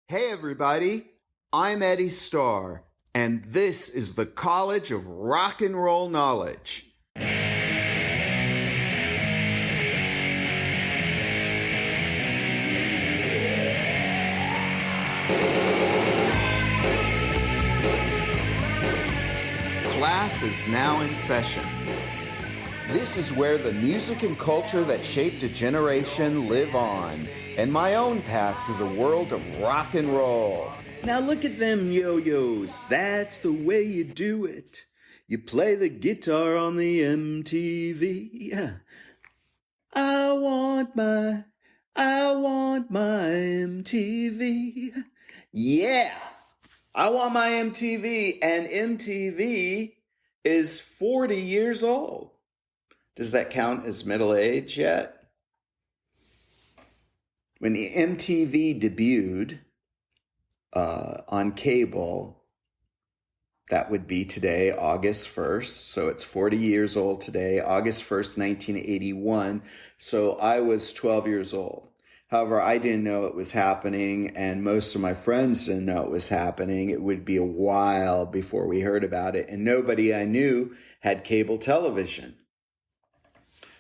Hey everybody, I'm Eddie Starr, and this is the College of Rock and Roll Knowledge. Class is now in session. This is where the music and culture that shaped a generation live on, and my own path through the world of rock and roll. Now look at them yo-yos, that's the way you do it. You play the guitar on the MTV. I want my MTV. Yeah, I want my MTV, and MTV is 40 years old. Does that count as middle age yet? When the MTV debuted on cable, that would be today, August 1st. So it's 40 years old today, August 1st, 1981. So I was 12 years old. However, I didn't know it was happening, and most of my friends didn't know it was happening. It would be a while before we heard about it, and nobody I knew had cable television.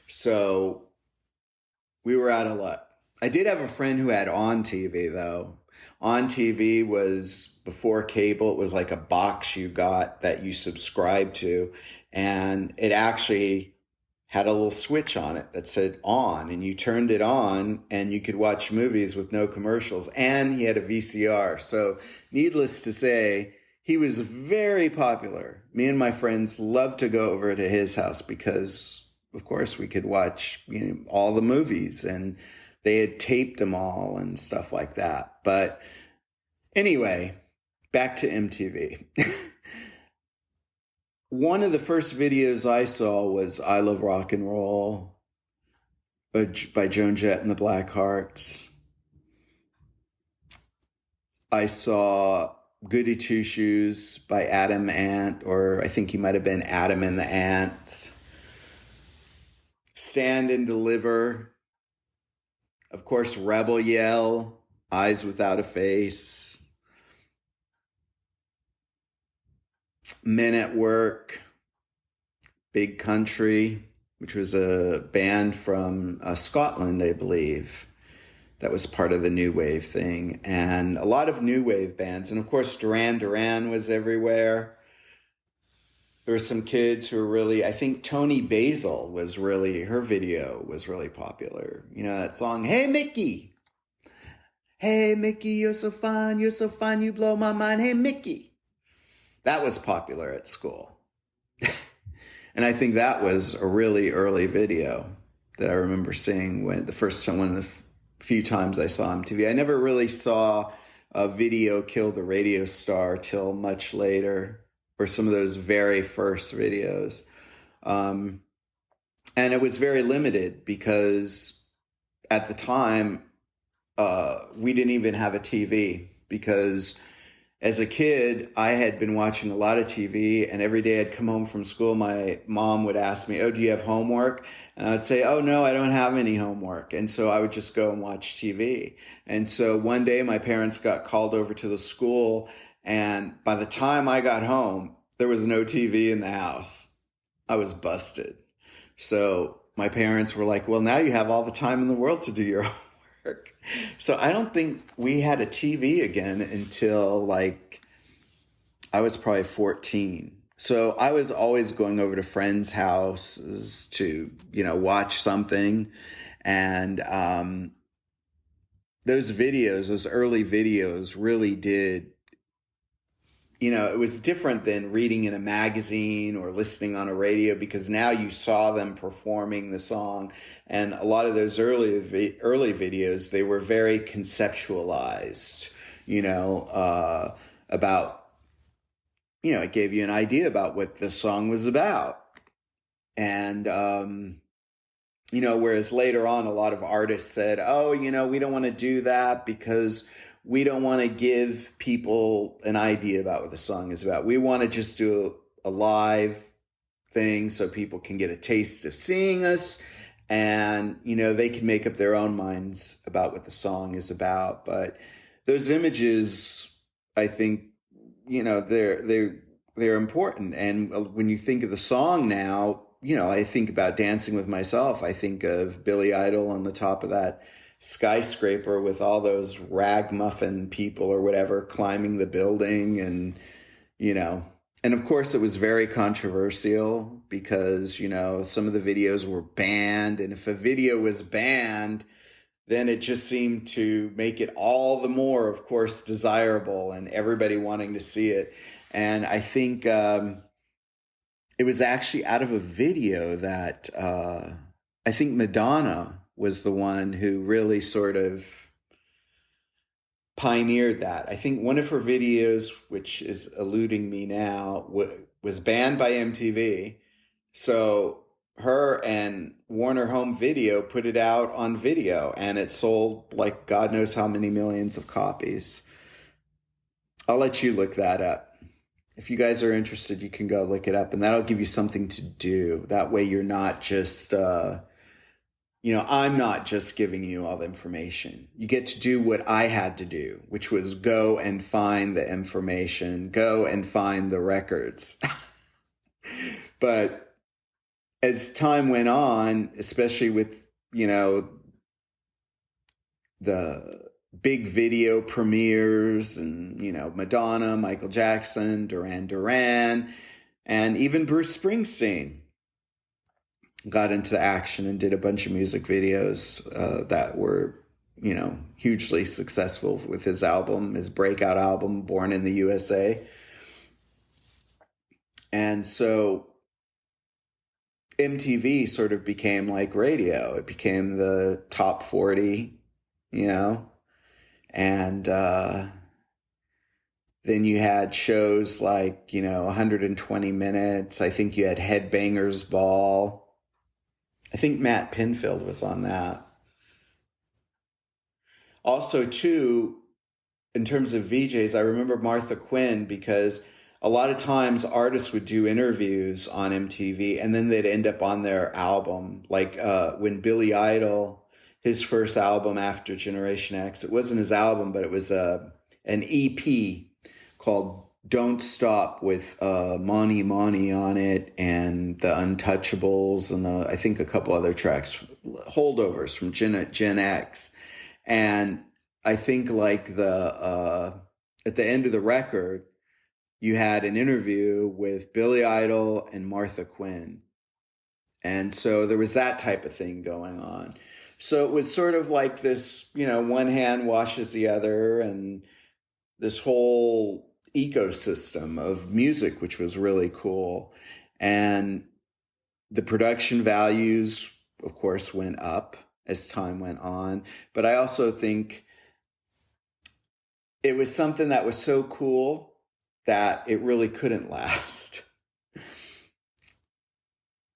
So we were out of luck. I did have a friend who had On TV, though. On TV was before cable. It was like a box you got that you subscribed to, and it actually had a little switch on it that said on, and you turned it on and you could watch movies with no commercials. And he had a VCR. So needless to say, he was very popular. Me and my friends loved to go over to his house because, of course, we could watch, all the movies, and they had taped them all and stuff like that. But anyway, back to MTV. One of the first videos I saw was I Love Rock and Roll by Joan Jett and the Blackhearts. I saw Goody Two Shoes by Adam Ant, or I think he might have been Adam and the Ants. Stand and Deliver. Of course, Rebel Yell, Eyes Without a Face. Men at Work, Big Country, which was a band from Scotland, I believe. That was part of the new wave thing. And a lot of new wave bands. And of course, Duran Duran was everywhere. There were some kids who were really, I think Toni Basil her video was really popular. That song, Hey Mickey. Hey Mickey, you're so fine, you blow my mind. Hey Mickey. That was popular at school. And I think that was a really early video that I remember seeing one of the few times I saw MTV. I never really saw a video kill the radio star till much later, or some of those very first videos. And it was very limited because at the time, we didn't even have a TV, because as a kid, I had been watching a lot of TV, and every day I'd come home from school, my mom would ask me, "Oh, do you have homework?" And I'd say, "Oh, no, I don't have any homework." And so I would just go and watch TV. And so one day my parents got called over to the school, and by the time I got home, there was no TV in the house. I was busted. So my parents were like, "Well, now you have all the time in the world to do your homework." So I don't think we had a TV again until I was probably 14. So I was always going over to friends' houses to, watch something. And those early videos really did, it was different than reading in a magazine or listening on a radio, because now you saw them performing the song. And a lot of those early videos, they were very conceptualized, about, it gave you an idea about what the song was about. And, whereas later on, a lot of artists said, "Oh, we don't want to do that because we don't want to give people an idea about what the song is about. We want to just do a live thing so people can get a taste of seeing us, and, they can make up their own minds about what the song is about." But those images, I think, they're important. And when you think of the song now, I think about Dancing with Myself. I think of Billy Idol on the top of that skyscraper with all those ragamuffin people or whatever climbing the building. And of course it was very controversial because, some of the videos were banned. And if a video was banned, then it just seemed to make it all the more, of course, desirable and everybody wanting to see it. And I think it was actually out of a video that I think Madonna was the one who really sort of pioneered that. I think one of her videos, which is eluding me now, was banned by MTV. So her and Warner Home Video put it out on video, and it sold like God knows how many millions of copies. I'll let you look that up. If you guys are interested, you can go look it up, and that'll give you something to do. That way you're not just, I'm not just giving you all the information. You get to do what I had to do, which was go and find the information, go and find the records. But as time went on, especially with, the big video premieres and, Madonna, Michael Jackson, Duran Duran, and even Bruce Springsteen got into action and did a bunch of music videos that were, hugely successful with his breakout album, Born in the USA. And so MTV sort of became like radio. It became the top 40, and then you had shows like, 120 Minutes. I think you had Headbangers Ball. I think Matt Pinfield was on that. Also, too, in terms of VJs, I remember Martha Quinn because a lot of times artists would do interviews on MTV and then they'd end up on their album. Like when Billy Idol, his first album after Generation X, it wasn't his album, but it was an EP called Don't Stop with Money Money on it and The Untouchables and I think a couple other tracks, holdovers from Gen X. And I think like at the end of the record, you had an interview with Billy Idol and Martha Quinn. And so there was that type of thing going on. So it was sort of like this, one hand washes the other and this whole ecosystem of music, which was really cool. And the production values, of course, went up as time went on. But I also think it was something that was so cool that it really couldn't last.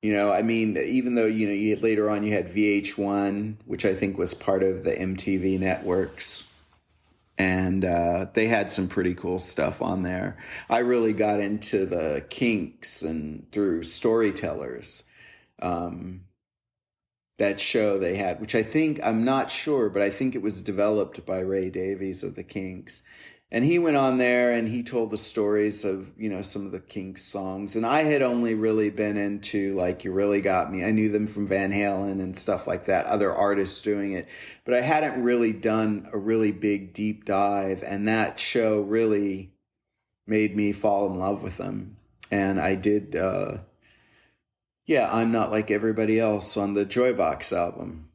Even though, you had, later on you had VH1, which I think was part of the MTV networks. And they had some pretty cool stuff on there. I really got into the Kinks and through Storytellers. That show they had, which I'm not sure, but I think it was developed by Ray Davies of the Kinks. And he went on there and he told the stories of, some of the Kinks songs. And I had only really been into like You Really Got Me. I knew them from Van Halen and stuff like that, other artists doing it. But I hadn't really done a really big deep dive. And that show really made me fall in love with them. And I did, I'm Not Like Everybody Else on the JoyBox album.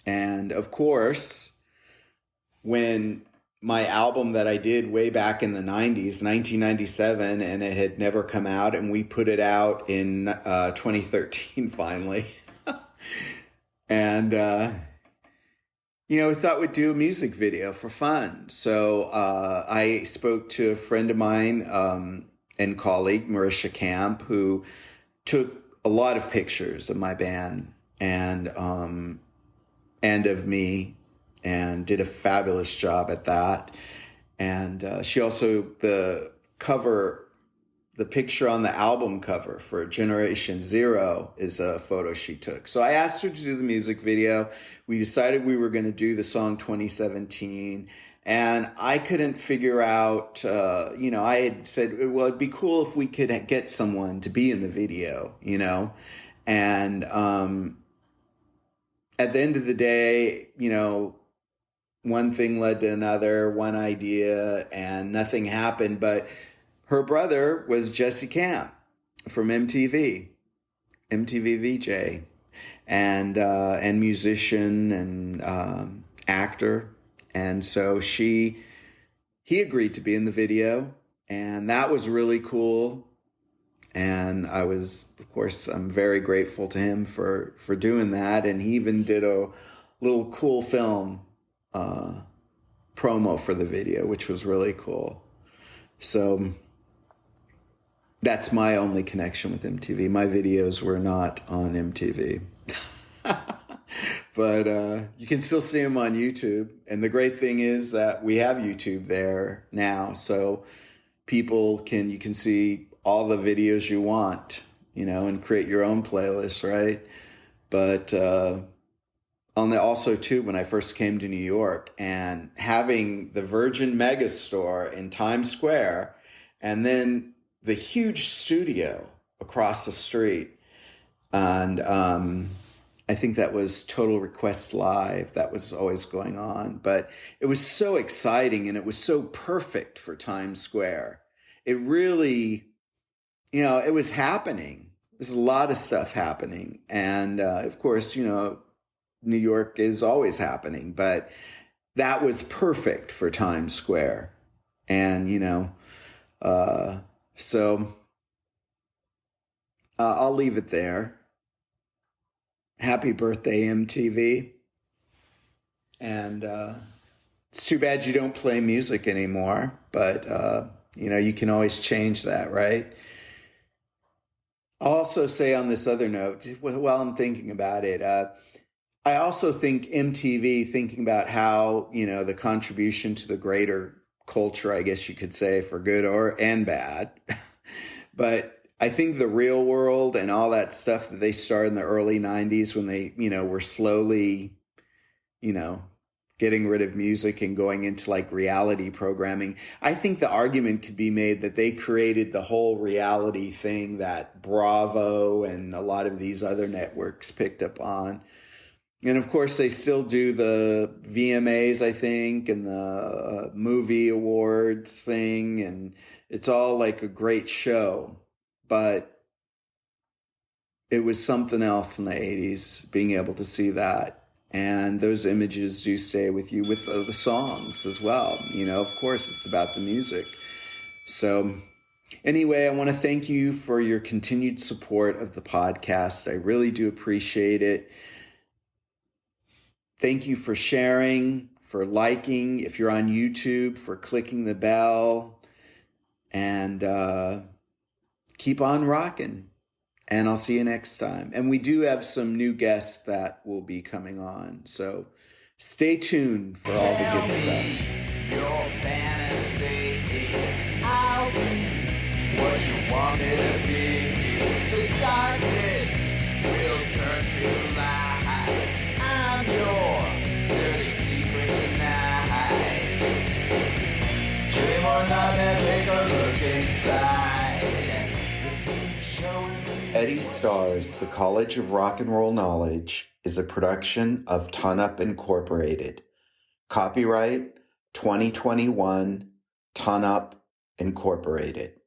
And of course, when my album that I did way back in the 90s, 1997, and it had never come out, and we put it out in 2013 finally. And, we thought we'd do a music video for fun. So I spoke to a friend of mine and colleague, Marisha Camp, who took a lot of pictures of my band and of me, and did a fabulous job at that. And she also, the cover the picture on the album cover for Generation Zero is a photo she took. So I asked her to do the music video. We decided we were going to do the song 2017. And I couldn't figure out, I had said, well, it'd be cool if we could get someone to be in the video, And at the end of the day, one thing led to another, one idea, and nothing happened. But her brother was Jesse Camp from MTV VJ, and musician and actor. And so he agreed to be in the video, and that was really cool. And I'm very grateful to him for doing that. And he even did a little cool film promo for the video, which was really cool. So that's my only connection with MTV. My videos were not on MTV. But you can still see them on YouTube. And the great thing is that we have YouTube there now. So you can see all the videos you want, and create your own playlist, right? But also, too, when I first came to New York and having the Virgin Megastore in Times Square and then the huge studio across the street. And I think that was Total Request Live. That was always going on. But it was so exciting, and it was so perfect for Times Square. It really, it was happening. There's a lot of stuff happening. And of course, New York is always happening. But that was perfect for Times Square. And, so I'll leave it there. Happy birthday, MTV. And it's too bad you don't play music anymore, but you can always change that, right? I'll also say on this other note, while I'm thinking about it, I also think MTV, thinking about how, the contribution to the greater culture, I guess you could say, for good and bad. But I think the Real World and all that stuff that they started in the early 90s when they, were slowly, getting rid of music and going into like reality programming. I think the argument could be made that they created the whole reality thing that Bravo and a lot of these other networks picked up on. And of course, they still do the VMAs, I think, and the movie awards thing. And it's all like a great show. But it was something else in the 80s, being able to see that. And those images do stay with you with the songs as well. Of course, it's about the music. So anyway, I want to thank you for your continued support of the podcast. I really do appreciate it. Thank you for sharing, for liking, if you're on YouTube, for clicking the bell, and keep on rocking. And I'll see you next time. And we do have some new guests that will be coming on. So stay tuned for all the good stuff. Your fantasy, I'll be what you want me to be. The darkness will turn to light. I'm your dirty secret tonight. Dream or not and take a look inside. Eddie Stars, The College of Rock and Roll Knowledge, is a production of Ton Up Incorporated. Copyright 2021, Ton Up Incorporated.